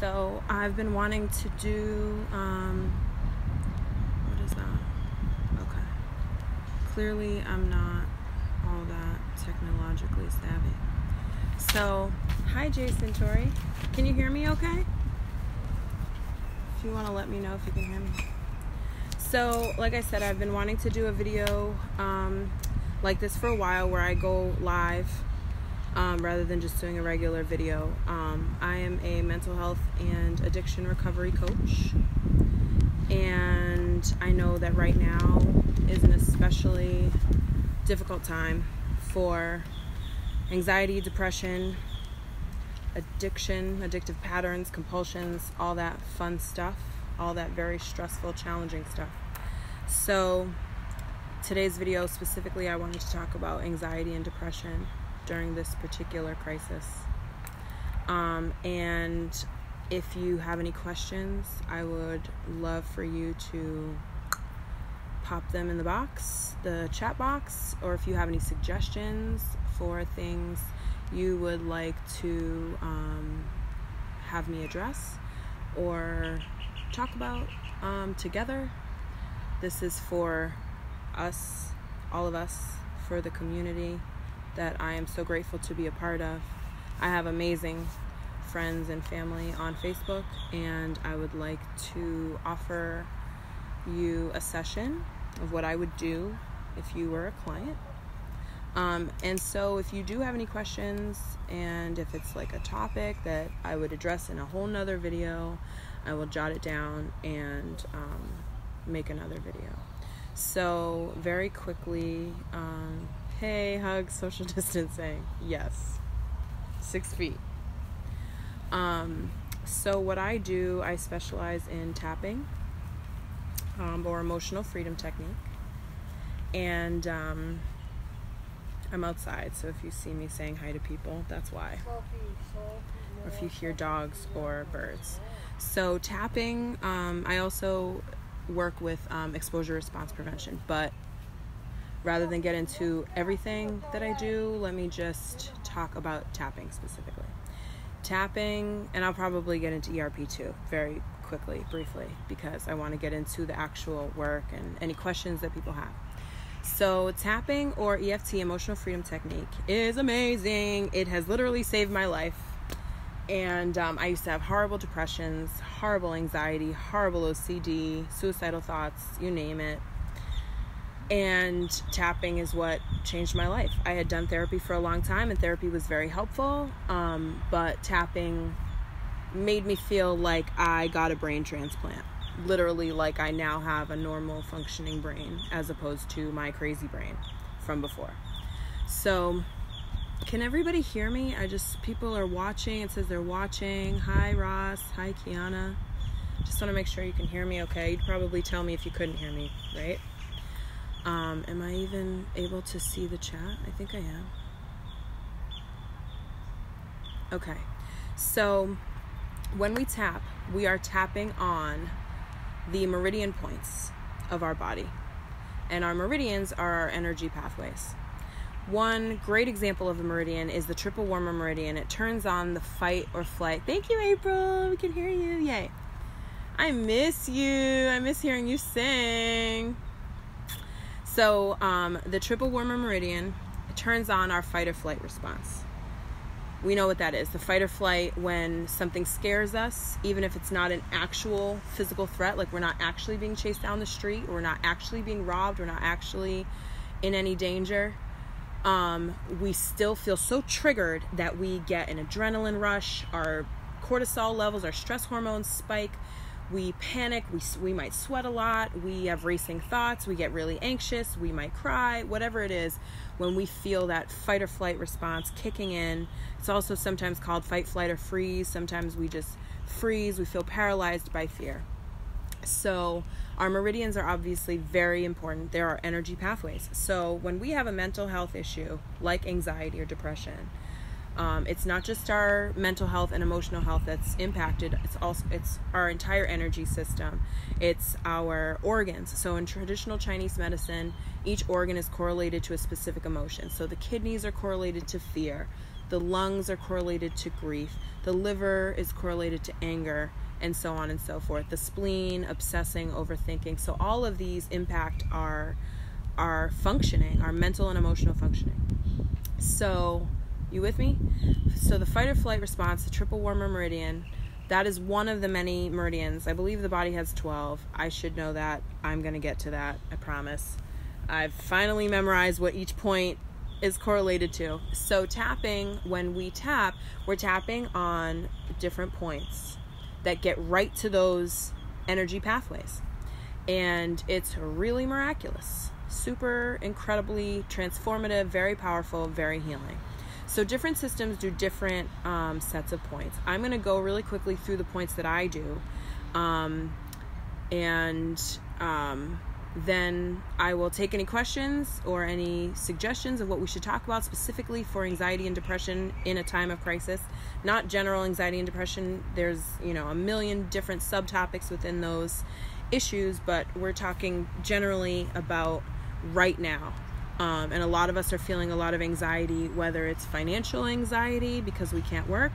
So I've been wanting to do, what is that? Okay. Clearly I'm not all that technologically savvy. So, hi Jason Tori. Can you hear me okay? If you want to let me know if you can hear me. So, like I said, I've been wanting to do a video like this for a while where I go live rather than just doing a regular video. I am a mental health and addiction recovery coach, and I know that right now is an especially difficult time for anxiety, depression, addiction, addictive patterns, compulsions, all that fun stuff, all that very stressful, challenging stuff. So today's video specifically, I wanted to talk about anxiety and depression during this particular crisis. And if you have any questions, I would love for you to pop them in the box, the chat box, or if you have any suggestions for things you would like to have me address or talk about together. This is for us, all of us, for the community that I am so grateful to be a part of. I have amazing friends and family on Facebook, and I would like to offer you a session of what I would do if you were a client. And so if you do have any questions, and if it's like a topic that I would address in a whole nother video, I will jot it down and make another video. So very quickly, hey, hug, social distancing, yes, 6 feet. So what I do, I specialize in tapping or emotional freedom technique, and I'm outside, so if you see me saying hi to people, that's why, or if you hear dogs or birds. So tapping, I also work with exposure response prevention, but rather than get into everything that I do, let me just talk about tapping specifically. Tapping, and I'll probably get into ERP too, very quickly, briefly, because I want to get into the actual work and any questions that people have. So tapping, or EFT, emotional freedom technique, is amazing. It has literally saved my life. And I used to have horrible depressions, horrible anxiety, horrible OCD, suicidal thoughts, you name it. And tapping is what changed my life. I had done therapy for a long time, and therapy was very helpful. But tapping made me feel like I got a brain transplant. Literally, like I now have a normal functioning brain as opposed to my crazy brain from before. So can everybody hear me? People are watching. It says they're watching. Hi, Ross. Hi, Kiana. Just want to make sure you can hear me okay. You'd probably tell me if you couldn't hear me, right? Am I even able to see the chat? I think I am. Okay. So when we tap, we are tapping on the meridian points of our body. And our meridians are our energy pathways. One great example of a meridian is the triple warmer meridian. It turns on the fight or flight. Thank you, April. We can hear you. Yay. I miss you. I miss hearing you sing. So the triple warmer meridian, it turns on our fight or flight response. We know what that is. The fight or flight, when something scares us, even if it's not an actual physical threat, like we're not actually being chased down the street, or we're not actually being robbed, we're not actually in any danger, we still feel so triggered that we get an adrenaline rush, our cortisol levels, our stress hormones spike, we panic, we might sweat a lot, we have racing thoughts, we get really anxious, we might cry, whatever it is. When we feel that fight or flight response kicking in, it's also sometimes called fight, flight, or freeze. Sometimes we just freeze, we feel paralyzed by fear. So our meridians are obviously very important. They're our energy pathways. So when we have a mental health issue like anxiety or depression, it's not just our mental health and emotional health that's impacted, it's our entire energy system. It's our organs. So in traditional Chinese medicine, each organ is correlated to a specific emotion. So the kidneys are correlated to fear. The lungs are correlated to grief. The liver is correlated to anger, and so on and so forth. The spleen, obsessing, overthinking. So all of these impact our functioning, our mental and emotional functioning. So, you with me? So the fight or flight response, the triple warmer meridian, that is one of the many meridians. I believe the body has 12. I should know that. I'm going to get to that, I promise. I've finally memorized what each point is correlated to. So tapping, when we tap, we're tapping on different points that get right to those energy pathways. And it's really miraculous. Super incredibly transformative, very powerful, very healing. So different systems do different sets of points. I'm going to go really quickly through the points that I do. Then I will take any questions or any suggestions of what we should talk about specifically for anxiety and depression in a time of crisis. Not general anxiety and depression. There's, a million different subtopics within those issues, but we're talking generally about right now. And a lot of us are feeling a lot of anxiety, whether it's financial anxiety because we can't work,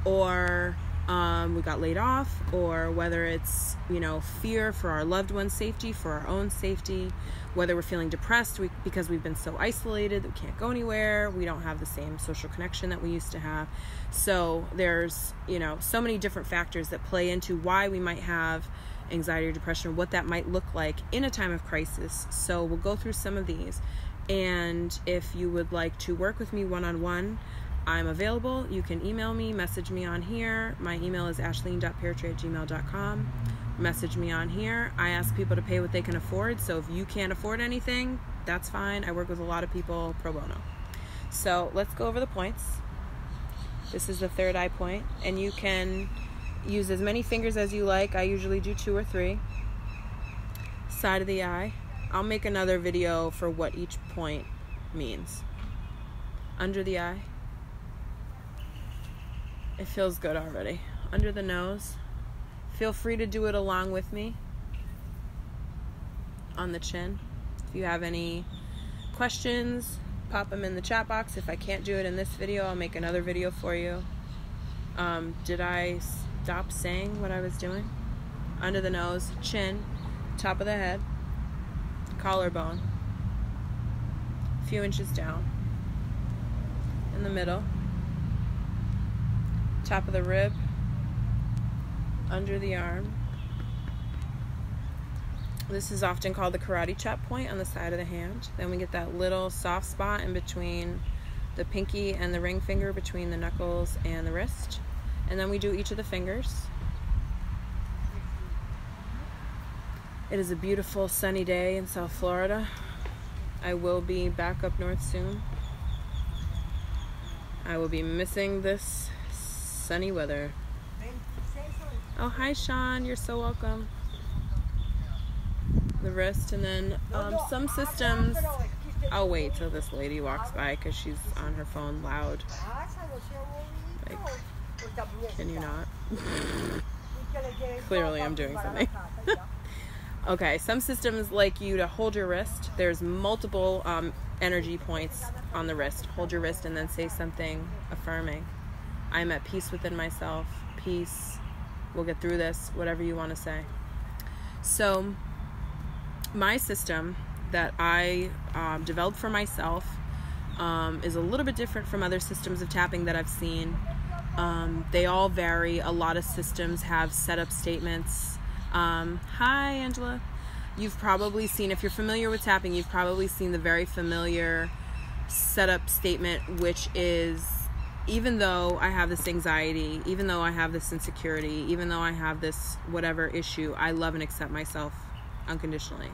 or we got laid off, or whether it's, fear for our loved one's safety, for our own safety, whether we're feeling depressed because we've been so isolated that we can't go anywhere, we don't have the same social connection that we used to have. So there's, so many different factors that play into why we might have anxiety or depression, what that might look like in a time of crisis. So we'll go through some of these. And if you would like to work with me one-on-one, I'm available. You can email me, message me on here. My email is ashleen.peartree@gmail.com. Message me on here. I ask people to pay what they can afford. So if you can't afford anything, that's fine. I work with a lot of people pro bono. So let's go over the points. This is the third eye point, and you can use as many fingers as you like. I usually do 2 or 3. Side of the eye. I'll make another video for what each point means. Under the eye. It feels good already. Under the nose. Feel free to do it along with me. On the chin. If you have any questions, pop them in the chat box. If I can't do it in this video, I'll make another video for you. Did I stop saying what I was doing? Under the nose, chin, top of the head, collarbone, a few inches down, in the middle, top of the rib, under the arm. This is often called the karate chop point on the side of the hand. Then we get that little soft spot in between the pinky and the ring finger, between the knuckles and the wrist. And then we do each of the fingers. It is a beautiful sunny day in South Florida. I will be back up north soon. I will be missing this sunny weather. Oh, hi Sean, you're so welcome. The wrist, and then some systems, I'll wait till this lady walks by because she's on her phone loud. Like, can you not? Clearly I'm doing something. Okay, some systems like you to hold your wrist. There's multiple energy points on the wrist. Hold your wrist and then say something affirming. I'm at peace within myself. Peace. We'll get through this. Whatever you want to say. So my system that I developed for myself is a little bit different from other systems of tapping that I've seen. They all vary. A lot of systems have setup statements. Hi Angela. You've probably seen, if you're familiar with tapping, you've probably seen the very familiar setup statement, which is, even though I have this anxiety, even though I have this insecurity, even though I have this whatever issue, I love and accept myself unconditionally.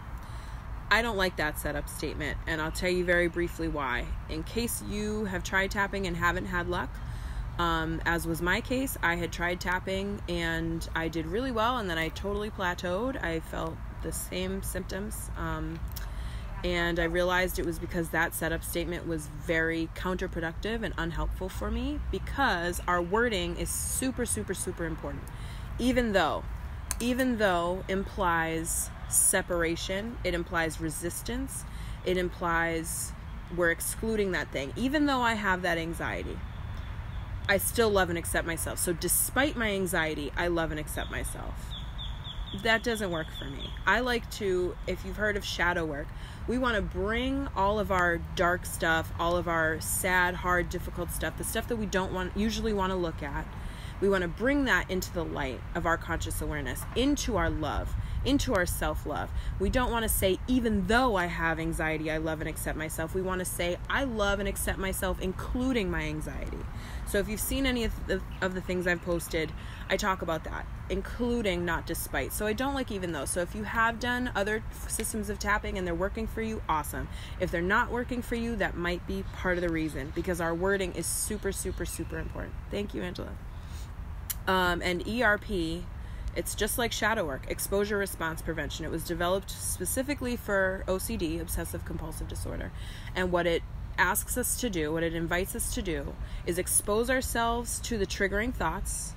I don't like that setup statement, and I'll tell you very briefly why. In case you have tried tapping and haven't had luck, as was my case, I had tried tapping and I did really well, and then I totally plateaued. I felt the same symptoms, and I realized it was because that setup statement was very counterproductive and unhelpful for me, because our wording is super, super, super important. Even though implies separation, it implies resistance, it implies we're excluding that thing. Even though I have that anxiety, I still love and accept myself. So despite my anxiety, I love and accept myself. That doesn't work for me. I like to, if you've heard of shadow work, we want to bring all of our dark stuff, all of our sad, hard, difficult stuff, the stuff that we don't usually want to look at. We want to bring that into the light of our conscious awareness, into our love, into our self-love. We don't want to say, even though I have anxiety, I love and accept myself. We want to say, I love and accept myself, including my anxiety. So if you've seen any of the things I've posted, I talk about that, including, not despite. So I don't like even though. So if you have done other systems of tapping and they're working for you, awesome. If they're not working for you, that might be part of the reason, because our wording is super, super, super important. Thank you, Angela. And ERP, it's just like shadow work, exposure response prevention. It was developed specifically for OCD, obsessive compulsive disorder. And what it asks us to do, what it invites us to do, is expose ourselves to the triggering thoughts,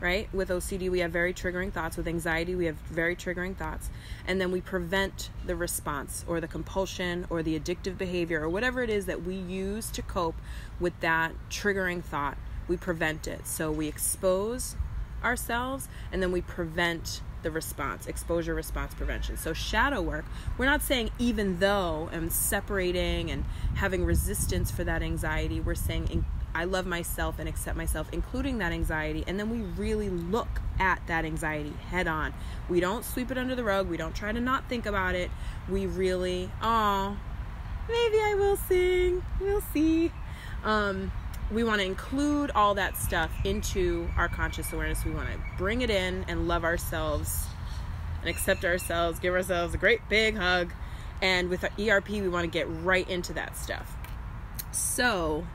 right? With OCD, we have very triggering thoughts. With anxiety, we have very triggering thoughts. And then we prevent the response or the compulsion or the addictive behavior or whatever it is that we use to cope with that triggering thought. We prevent it. So we expose ourselves and then we prevent the response, exposure response prevention. So shadow work, we're not saying even though I'm separating and having resistance for that anxiety, we're saying I love myself and accept myself, including that anxiety. And then we really look at that anxiety head on. We don't sweep it under the rug. We don't try to not think about it. We really, maybe I will sing. We'll see. We want to include all that stuff into our conscious awareness. We want to bring it in and love ourselves and accept ourselves, give ourselves a great big hug. And with ERP, we want to get right into that stuff. So,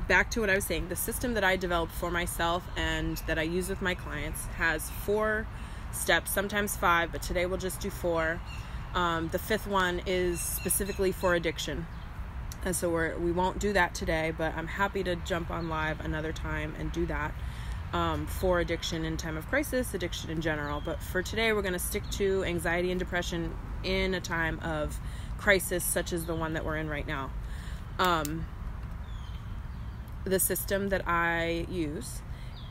back to what I was saying, the system that I developed for myself and that I use with my clients has 4 steps, sometimes 5, but today we'll just do 4. The 5th one is specifically for addiction. And so we won't do that today, but I'm happy to jump on live another time and do that for addiction in time of crisis, addiction in general. But for today, we're going to stick to anxiety and depression in a time of crisis, such as the one that we're in right now. The system that I use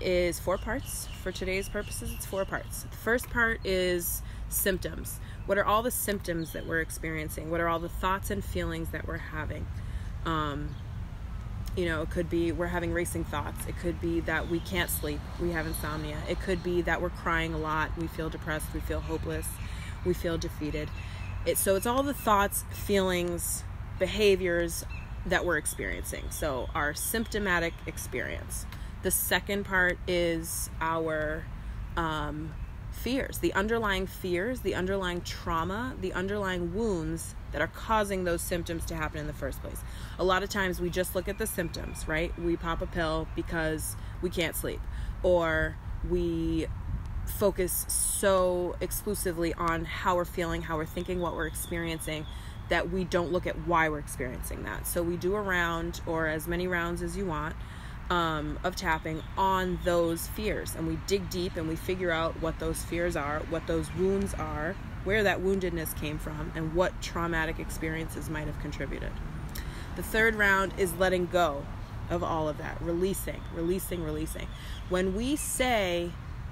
is 4 parts. For today's purposes, it's 4 parts. The first part is symptoms. What are all the symptoms that we're experiencing? What are all the thoughts and feelings that we're having? It could be we're having racing thoughts. It could be that we can't sleep. We have insomnia. It could be that we're crying a lot. We feel depressed. We feel hopeless. We feel defeated. So it's all the thoughts, feelings, behaviors that we're experiencing. So our symptomatic experience. The second part is our fears, the underlying trauma, the underlying wounds that are causing those symptoms to happen in the first place. A lot of times we just look at the symptoms, right? We pop a pill because we can't sleep, or we focus so exclusively on how we're feeling, how we're thinking, what we're experiencing, that we don't look at why we're experiencing that. So we do a round, or as many rounds as you want, of tapping on those fears, and we dig deep and we figure out what those fears are, what those wounds are, where that woundedness came from, and what traumatic experiences might have contributed. The third round is letting go of all of that, releasing. When we say,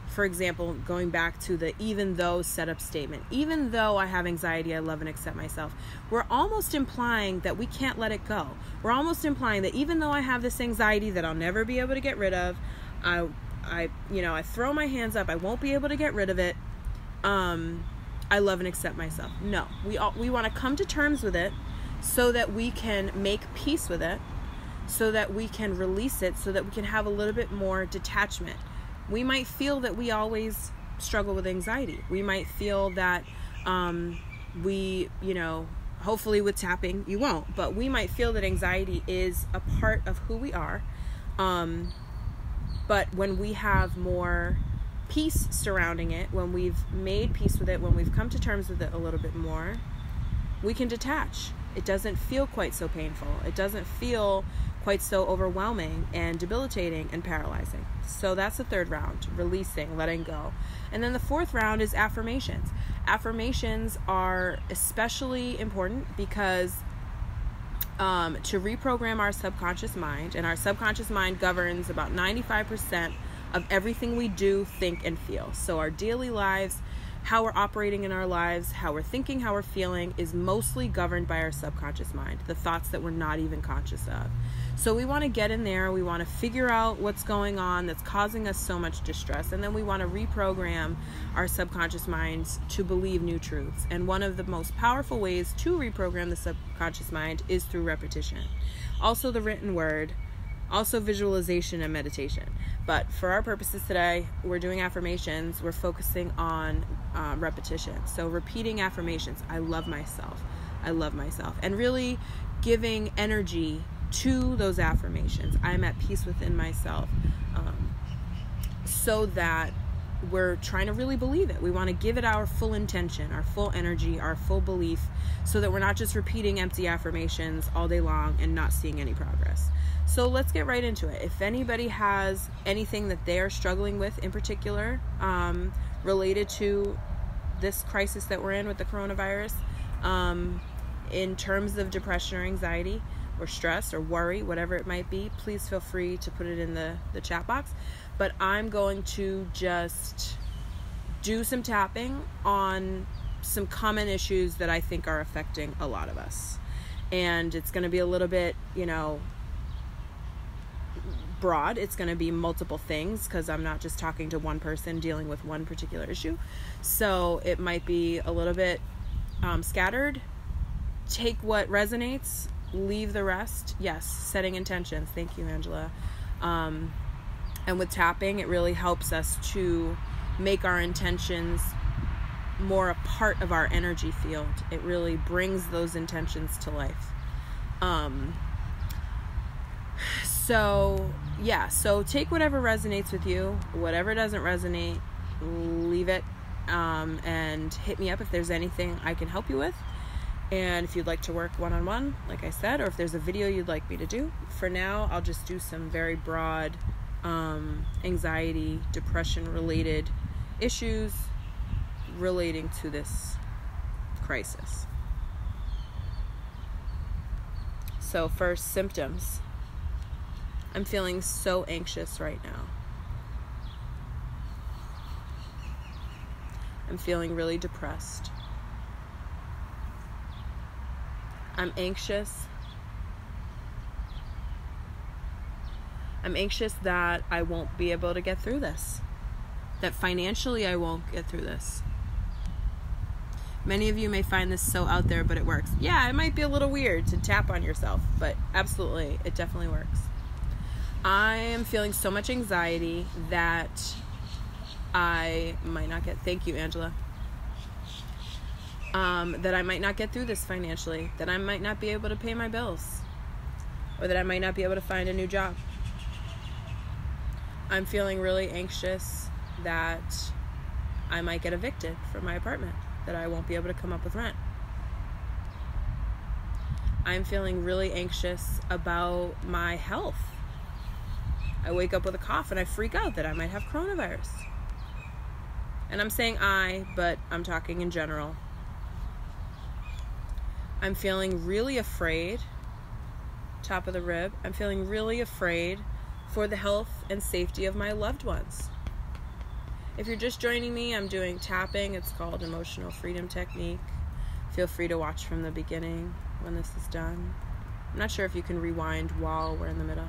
for example, going back to the even though setup statement, even though I have anxiety, I love and accept myself, we're almost implying that we can't let it go. We're almost implying that even though I have this anxiety that I'll never be able to get rid of, I throw my hands up, I won't be able to get rid of it, I love and accept myself. No, we want to come to terms with it so that we can make peace with it, so that we can release it, so that we can have a little bit more detachment. We might feel that we always struggle with anxiety. We might feel that hopefully with tapping you won't, but we might feel that anxiety is a part of who we are. But when we have more peace surrounding it, when we've made peace with it, when we've come to terms with it a little bit more, we can detach. It doesn't feel quite so painful. It doesn't feel quite so overwhelming and debilitating and paralyzing. So that's the third round, releasing, letting go. And then the fourth round is affirmations. Affirmations are especially important because to reprogram our subconscious mind. And our subconscious mind governs about 95% of everything we do, think, and feel. So our daily lives, how we're operating in our lives, how we're thinking, how we're feeling, is mostly governed by our subconscious mind, the thoughts that we're not even conscious of. So we want to get in there, we want to figure out what's going on that's causing us so much distress, and then we want to reprogram our subconscious minds to believe new truths. And one of the most powerful ways to reprogram the subconscious mind is through repetition. Also the written word, also visualization and meditation. But for our purposes today, we're doing affirmations. We're focusing on repetition. So repeating affirmations. I love myself. I love myself. And really giving energy to those affirmations. I'm at peace within myself. So that we're trying to really believe it. We want to give it our full intention, our full energy, our full belief, so that we're not just repeating empty affirmations all day long and not seeing any progress. So let's get right into it. If anybody has anything that they are struggling with in particular, related to this crisis that we're in with the coronavirus, in terms of depression or anxiety or stress or worry, whatever it might be, please feel free to put it in the chat box. But I'm going to just do some tapping on some common issues that I think are affecting a lot of us. And it's going to be a little bit, broad. It's going to be multiple things because I'm not just talking to one person dealing with one particular issue. So it might be a little bit scattered. Take what resonates, leave the rest. Yes, setting intentions. Thank you, Angela. And with tapping, it really helps us to make our intentions more a part of our energy field. It really brings those intentions to life. So take whatever resonates with you. Whatever doesn't resonate, leave it, and hit me up if there's anything I can help you with. And if you'd like to work one-on-one, like I said, or if there's a video you'd like me to do. For now, I'll just do some very broad anxiety, depression-related issues relating to this crisis. So first, symptoms. I'm feeling so anxious right now. I'm feeling really depressed. I'm anxious. I'm anxious that I won't be able to get through this. That financially I won't get through this. Many of you may find this so out there, but it works. Yeah, it might be a little weird to tap on yourself, but absolutely, it definitely works. I am feeling so much anxiety that I might not get, thank you, Angela, that I might not get through this financially, that I might not be able to pay my bills, or that I might not be able to find a new job. I'm feeling really anxious that I might get evicted from my apartment, that I won't be able to come up with rent. I'm feeling really anxious about my health. I wake up with a cough and I freak out that I might have coronavirus. And I'm saying I, but I'm talking in general. I'm feeling really afraid, top of the rib, I'm feeling really afraid for the health and safety of my loved ones. If you're just joining me, I'm doing tapping. It's called Emotional Freedom Technique. Feel free to watch from the beginning when this is done. I'm not sure if you can rewind while we're in the middle.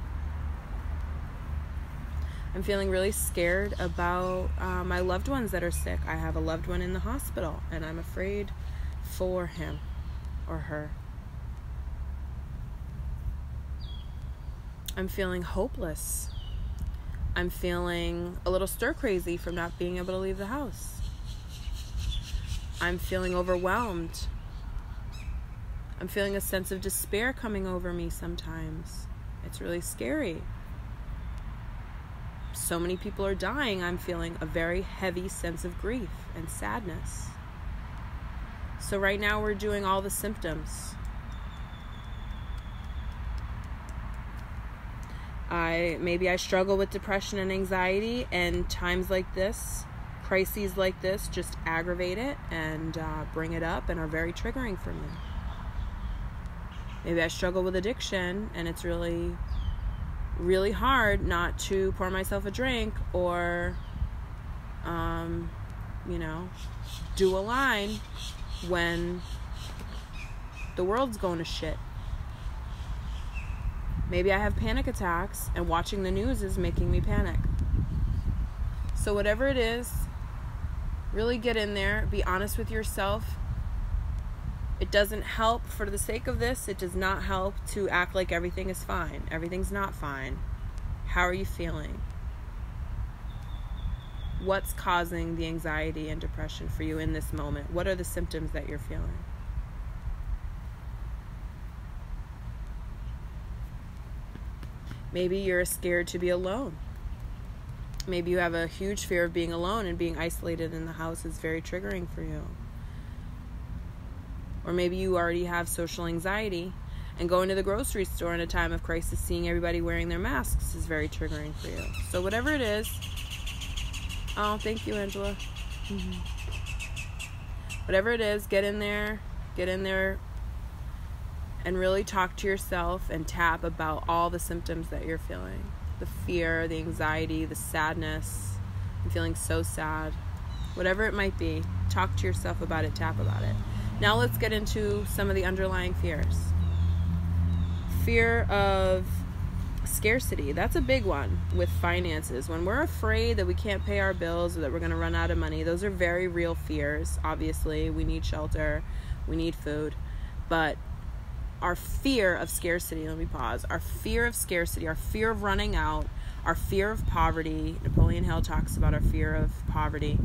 I'm feeling really scared about my loved ones that are sick. I have a loved one in the hospital, and I'm afraid for him or her. I'm feeling hopeless. I'm feeling a little stir crazy from not being able to leave the house. I'm feeling overwhelmed. I'm feeling a sense of despair coming over me sometimes. It's really scary. So many people are dying. I'm feeling a very heavy sense of grief and sadness. So right now we're doing all the symptoms. Maybe I struggle with depression and anxiety, and times like this, crises like this, just aggravate it and bring it up and are very triggering for me. Maybe I struggle with addiction and it's really, really hard not to pour myself a drink or, do a line when the world's going to shit. Maybe I have panic attacks and watching the news is making me panic. So whatever it is, really get in there, be honest with yourself. It doesn't help, for the sake of this, it does not help to act like everything is fine. Everything's not fine. How are you feeling? What's causing the anxiety and depression for you in this moment? What are the symptoms that you're feeling? Maybe you're scared to be alone. Maybe you have a huge fear of being alone, and being isolated in the house is very triggering for you. Or maybe you already have social anxiety, and going to the grocery store in a time of crisis, seeing everybody wearing their masks is very triggering for you. So whatever it is, oh, thank you, Angela. Whatever it is, get in there and really talk to yourself and tap about all the symptoms that you're feeling. The fear, the anxiety, the sadness. I'm feeling so sad. Whatever it might be, talk to yourself about it, tap about it. Now let's get into some of the underlying fears. Fear of scarcity. That's a big one with finances. When we're afraid that we can't pay our bills or that we're going to run out of money, those are very real fears. Obviously, we need shelter, we need food, but our fear of scarcity, let me pause, our fear of scarcity, our fear of running out, our fear of poverty, Napoleon Hill talks about our fear of poverty,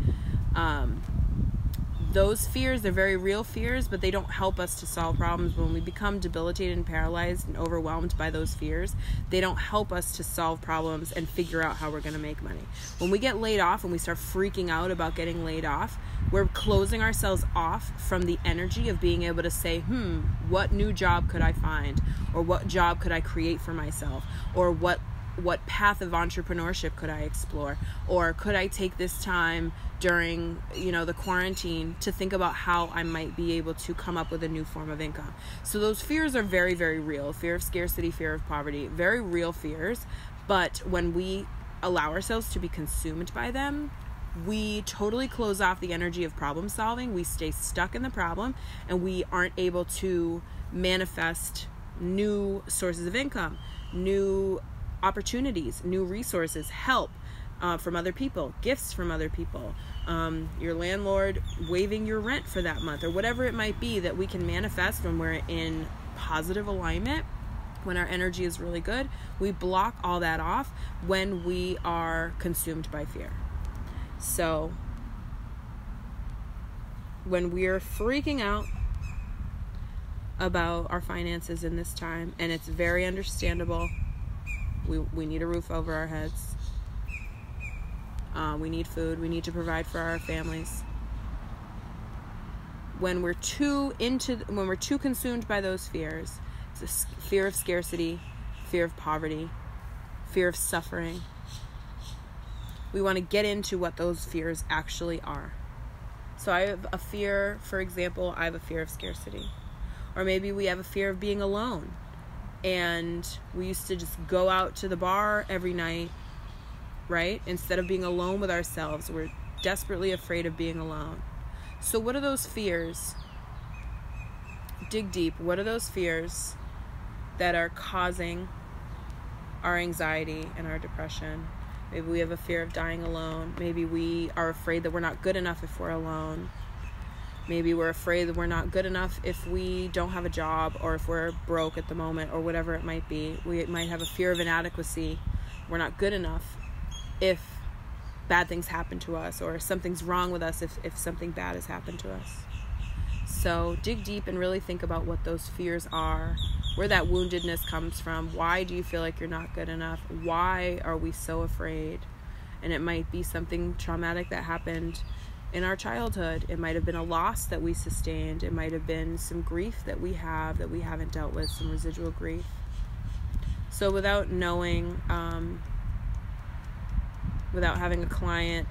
those fears, they're very real fears, but they don't help us to solve problems. When we become debilitated and paralyzed and overwhelmed by those fears, they don't help us to solve problems and figure out how we're going to make money. When we get laid off and we start freaking out about getting laid off, we're closing ourselves off from the energy of being able to say, what new job could I find? Or what job could I create for myself? Or what path of entrepreneurship could I explore? Or could I take this time during, the quarantine to think about how I might be able to come up with a new form of income? So those fears are very, very real. Fear of scarcity, fear of poverty, very real fears. But when we allow ourselves to be consumed by them, we totally close off the energy of problem solving. We stay stuck in the problem and we aren't able to manifest new sources of income, new opportunities, new resources, help from other people, gifts from other people, your landlord waiving your rent for that month, or whatever it might be that we can manifest when we're in positive alignment, when our energy is really good. We block all that off when we are consumed by fear. So when we're freaking out about our finances in this time, and it's very understandable, we need a roof over our heads, we need food, we need to provide for our families. When we're too consumed by those fears, it's a fear of scarcity, fear of poverty, fear of suffering, we want to get into what those fears actually are. So I have a fear, for example, I have a fear of scarcity. Or maybe we have a fear of being alone. And we used to just go out to the bar every night, right? Instead of being alone with ourselves. We're desperately afraid of being alone. So what are those fears? Dig deep. What are those fears that are causing our anxiety and our depression? Maybe we have a fear of dying alone. Maybe we are afraid that we're not good enough if we're alone. Maybe we're afraid that we're not good enough if we don't have a job, or if we're broke at the moment, or whatever it might be. We might have a fear of inadequacy. We're not good enough if bad things happen to us, or something's wrong with us if something bad has happened to us. So dig deep and really think about what those fears are, where that woundedness comes from. Why do you feel like you're not good enough? Why are we so afraid? And it might be something traumatic that happened in our childhood. It might have been a loss that we sustained. It might have been some grief that we have that we haven't dealt with, some residual grief. So without knowing, without having a client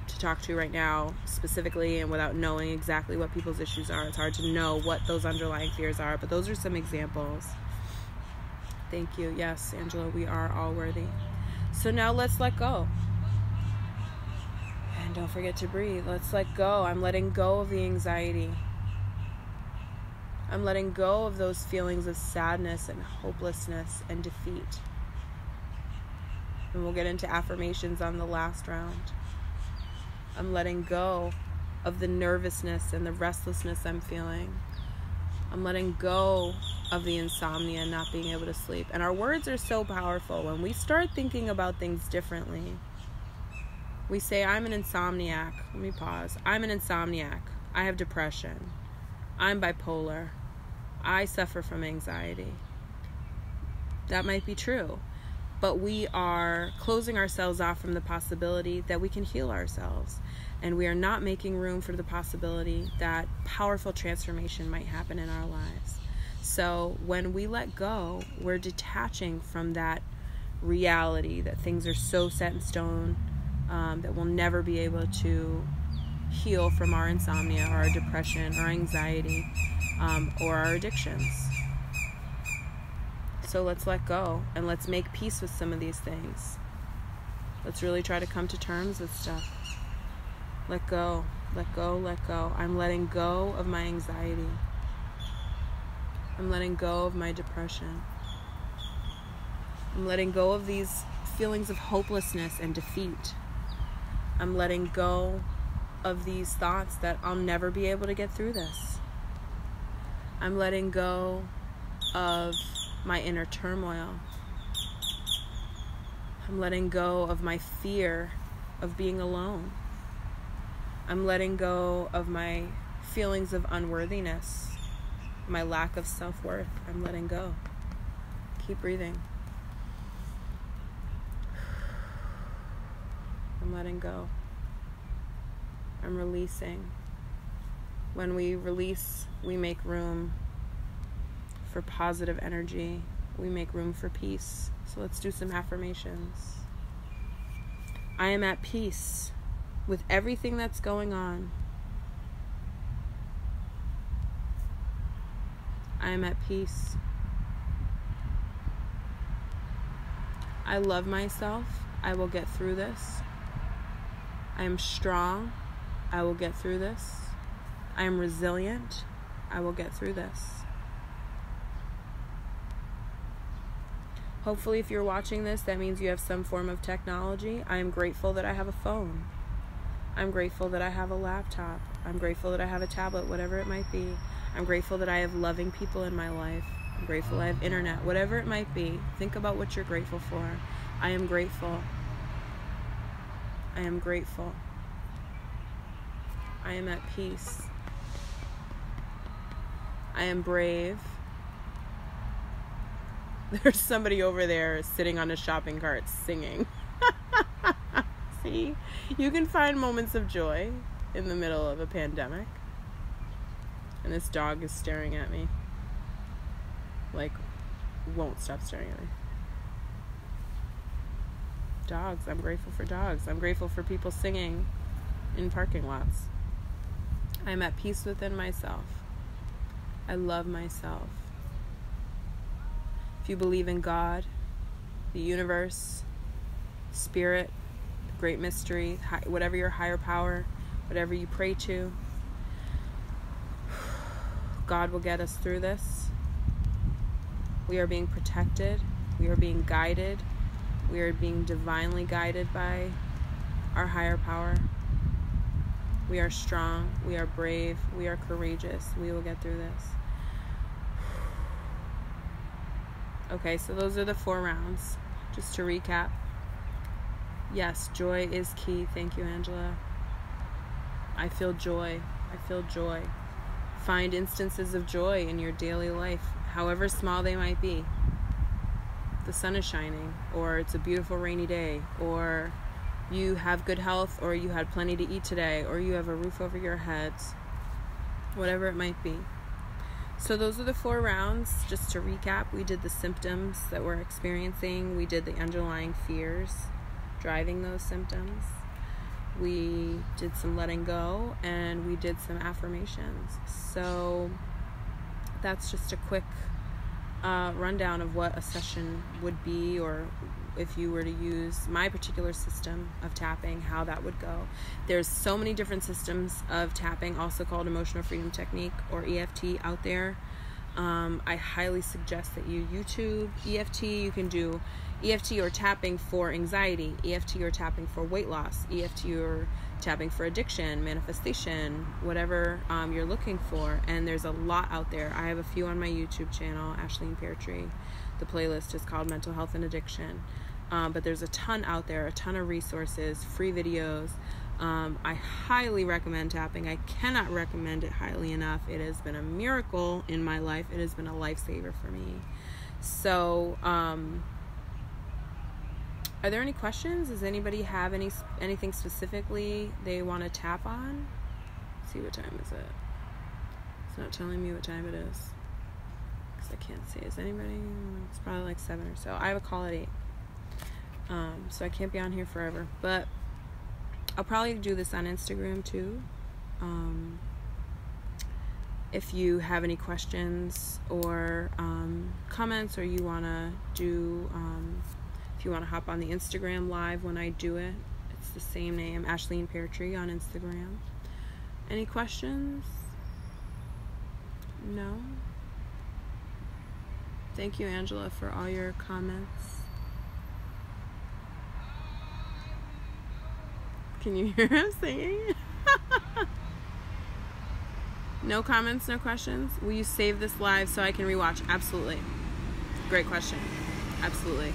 to talk to right now specifically, and without knowing exactly what people's issues are, it's hard to know what those underlying fears are, but those are some examples. Thank you. Yes, Angela, we are all worthy. So now let's let go. And don't forget to breathe. Let's let go. I'm letting go of the anxiety. I'm letting go of those feelings of sadness and hopelessness and defeat. And we'll get into affirmations on the last round. I'm letting go of the nervousness and the restlessness I'm feeling. I'm letting go of the insomnia and not being able to sleep. And our words are so powerful. When we start thinking about things differently, we say, I'm an insomniac. Let me pause. I'm an insomniac. I have depression. I'm bipolar. I suffer from anxiety. That might be true. But we are closing ourselves off from the possibility that we can heal ourselves. And we are not making room for the possibility that powerful transformation might happen in our lives. So when we let go, we're detaching from that reality that things are so set in stone, that we'll never be able to heal from our insomnia or our depression or anxiety, or our addictions. So let's let go and let's make peace with some of these things. Let's really try to come to terms with stuff. Let go, let go, let go. I'm letting go of my anxiety. I'm letting go of my depression. I'm letting go of these feelings of hopelessness and defeat. I'm letting go of these thoughts that I'll never be able to get through this. I'm letting go of my inner turmoil. I'm letting go of my fear of being alone. I'm letting go of my feelings of unworthiness, my lack of self-worth. I'm letting go. Keep breathing. I'm letting go. I'm releasing. When we release, we make room for positive energy. We make room for peace. So let's do some affirmations. I am at peace with everything that's going on. I am at peace. I love myself. I will get through this. I am strong. I will get through this. I am resilient. I will get through this. Hopefully, if you're watching this, that means you have some form of technology. I am grateful that I have a phone. I'm grateful that I have a laptop. I'm grateful that I have a tablet, whatever it might be. I'm grateful that I have loving people in my life. I'm grateful I have internet, whatever it might be. Think about what you're grateful for. I am grateful. I am grateful. I am at peace. I am brave. There's somebody over there sitting on a shopping cart singing. See? You can find moments of joy in the middle of a pandemic. And this dog is staring at me. Like, won't stop staring at me. Dogs. I'm grateful for dogs. I'm grateful for people singing in parking lots. I'm at peace within myself. I love myself. If you believe in God, the universe, spirit, the great mystery, whatever your higher power, whatever you pray to, God will get us through this. We are being protected. We are being guided. We are being divinely guided by our higher power. We are strong. We are brave. We are courageous. We will get through this. Okay, so those are the 4 rounds. Just to recap. Yes, joy is key. Thank you, Angela. I feel joy. I feel joy. Find instances of joy in your daily life, however small they might be. The sun is shining, or it's a beautiful rainy day, or you have good health, or you had plenty to eat today, or you have a roof over your heads. Whatever it might be. So those are the 4 rounds. Just to recap, we did the symptoms that we're experiencing. We did the underlying fears driving those symptoms. we did some letting go, and we did some affirmations. So that's just a quick rundown of what a session would be, or if you were to use my particular system of tapping, how that would go. There's so many different systems of tapping, also called emotional freedom technique or EFT, out there. I highly suggest that you YouTube EFT. You can do EFT or tapping for anxiety, EFT or tapping for weight loss, EFT or tapping for addiction, manifestation, whatever you're looking for. And there's a lot out there. I have a few on my YouTube channel, Ashleen Peartree. The playlist is called Mental Health and Addiction. But there's a ton out there, a ton of resources, free videos. I highly recommend tapping. I cannot recommend it highly enough. It has been a miracle in my life. It has been a lifesaver for me. So, are there any questions? Does anybody have anything specifically they want to tap on? Let's see, what time is it? It's not telling me what time it is, because I can't see. Is anybody? It's probably like 7 or so. I have a call at 8. So I can't be on here forever, but I'll probably do this on Instagram too. If you have any questions or comments, or you want to do, if you want to hop on the Instagram live when I do it, it's the same name, Ashleen Peartree on Instagram. Any questions? No? Thank you, Angela, for all your comments. Can you hear him singing? No comments, no questions? Will you save this live so I can rewatch? Absolutely. Great question. Absolutely.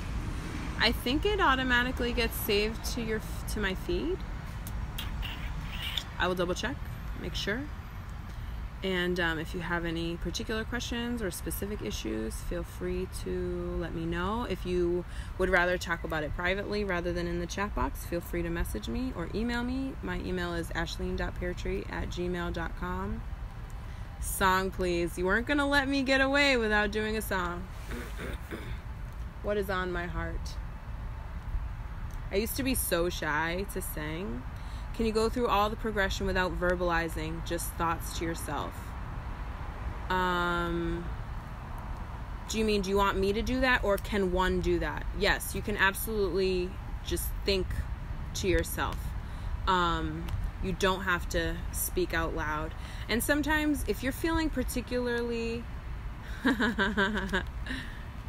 I think it automatically gets saved to my feed. I will double check, make sure. And if you have any particular questions or specific issues, feel free to let me know. If you would rather talk about it privately rather than in the chat box, feel free to message me or email me. My email is ashleen.peartree@gmail.com. Song, please. You weren't going to let me get away without doing a song. What is on my heart? I used to be so shy to sing. Can you go through all the progression without verbalizing, just thoughts to yourself? Do you want me to do that, or can one do that? Yes, you can absolutely just think to yourself. You don't have to speak out loud. And sometimes if you're feeling particularly...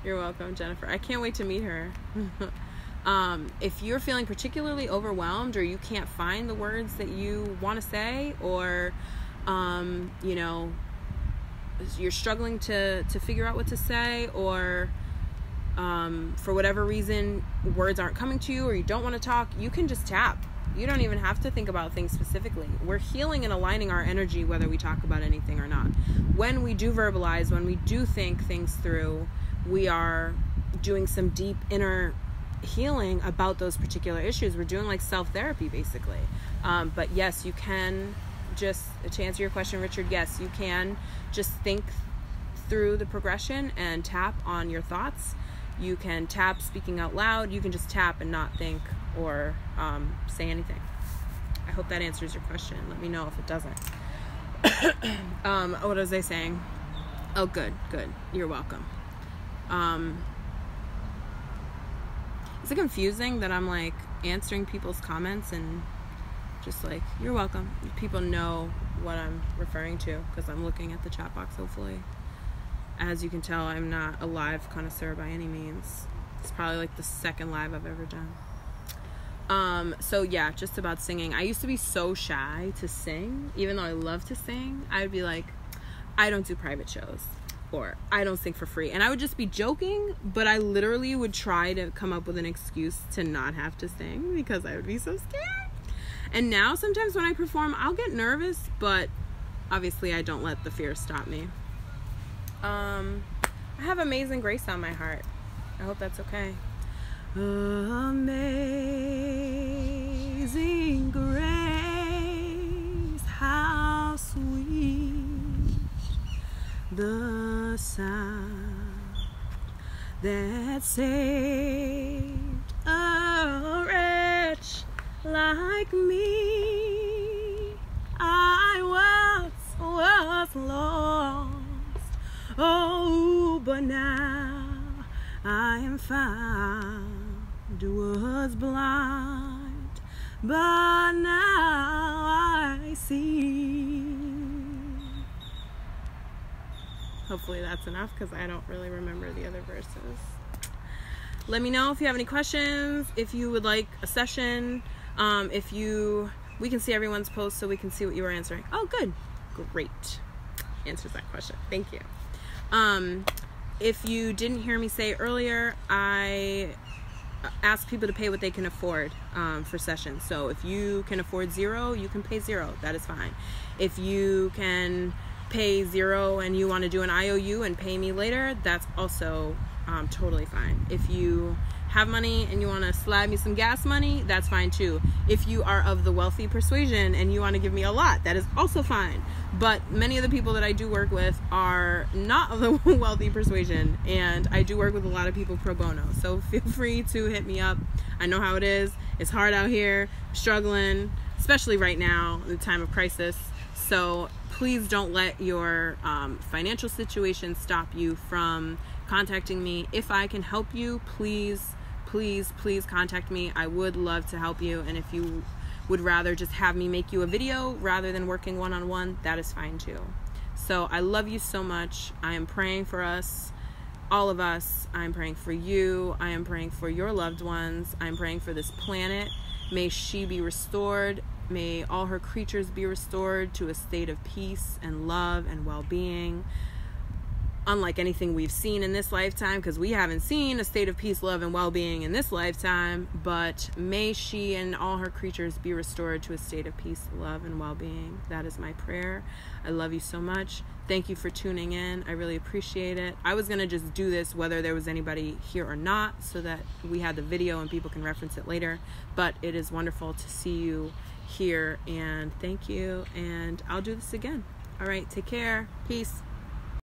You're welcome, Jennifer. I can't wait to meet her. If you're feeling particularly overwhelmed, or you can't find the words that you want to say, or you're struggling to figure out what to say, or for whatever reason words aren't coming to you, or you don't want to talk, you can just tap. You don't even have to think about things specifically. We're healing and aligning our energy whether we talk about anything or not. When we do verbalize, when we do think things through, we are doing some deep inner healing about those particular issues. We're doing like self-therapy basically. But yes, you can just, to answer your question, Richard, yes, you can just think through the progression and tap on your thoughts. You can tap speaking out loud. You can just tap and not think or say anything. I hope that answers your question. Let me know if it doesn't. What was I saying? Oh, good. You're welcome. Is it confusing that I'm like answering people's comments and just like, you're welcome? People know what I'm referring to because I'm looking at the chat box, hopefully. As you can tell, I'm not a live connoisseur by any means. It's probably like the second live I've ever done. So yeah, just about singing. I used to be so shy to sing. Even though I love to sing, I would be like, I don't do private shows, or I don't sing for free. And I would just be joking, but I literally would try to come up with an excuse to not have to sing because I would be so scared. And now sometimes when I perform, I'll get nervous, but obviously I don't let the fear stop me. I have Amazing Grace on my heart. I hope that's okay. Amazing grace, how sweet the sound that saved a wretch like me. I was lost, oh, but now I am found. Was blind, but now I see. Hopefully that's enough, because I don't really remember the other verses. Let me know if you have any questions, if you would like a session, we can see everyone's posts so we can see what you were answering. Oh, good. Great. Answers that question. Thank you. If you didn't hear me say earlier, I ask people to pay what they can afford for sessions. So if you can afford $0, you can pay $0. That is fine. If you can pay $0 and you want to do an IOU and pay me later, that's also totally fine. If you have money and you want to slide me some gas money, that's fine too. If you are of the wealthy persuasion and you want to give me a lot, that is also fine. But many of the people that I do work with are not of the wealthy persuasion, and I do work with a lot of people pro bono. So feel free to hit me up. I know how it is. It's hard out here, struggling, especially right now, in the time of crisis. So please don't let your financial situation stop you from contacting me. If I can help you, please contact me. I would love to help you. And if you would rather just have me make you a video rather than working one-on-one, that is fine too. So I love you so much. I am praying for us, all of us. I'm praying for you. I am praying for your loved ones. I'm praying for this planet. May she be restored. May all her creatures be restored to a state of peace and love and well-being, unlike anything we've seen in this lifetime, because we haven't seen a state of peace, love, and well-being in this lifetime. But may she and all her creatures be restored to a state of peace, love, and well-being. That is my prayer. I love you so much. Thank you for tuning in. I really appreciate it. I was going to just do this whether there was anybody here or not, so that we had the video and people can reference it later. But it is wonderful to see you here, and thank you. And I'll do this again. All right, take care. Peace.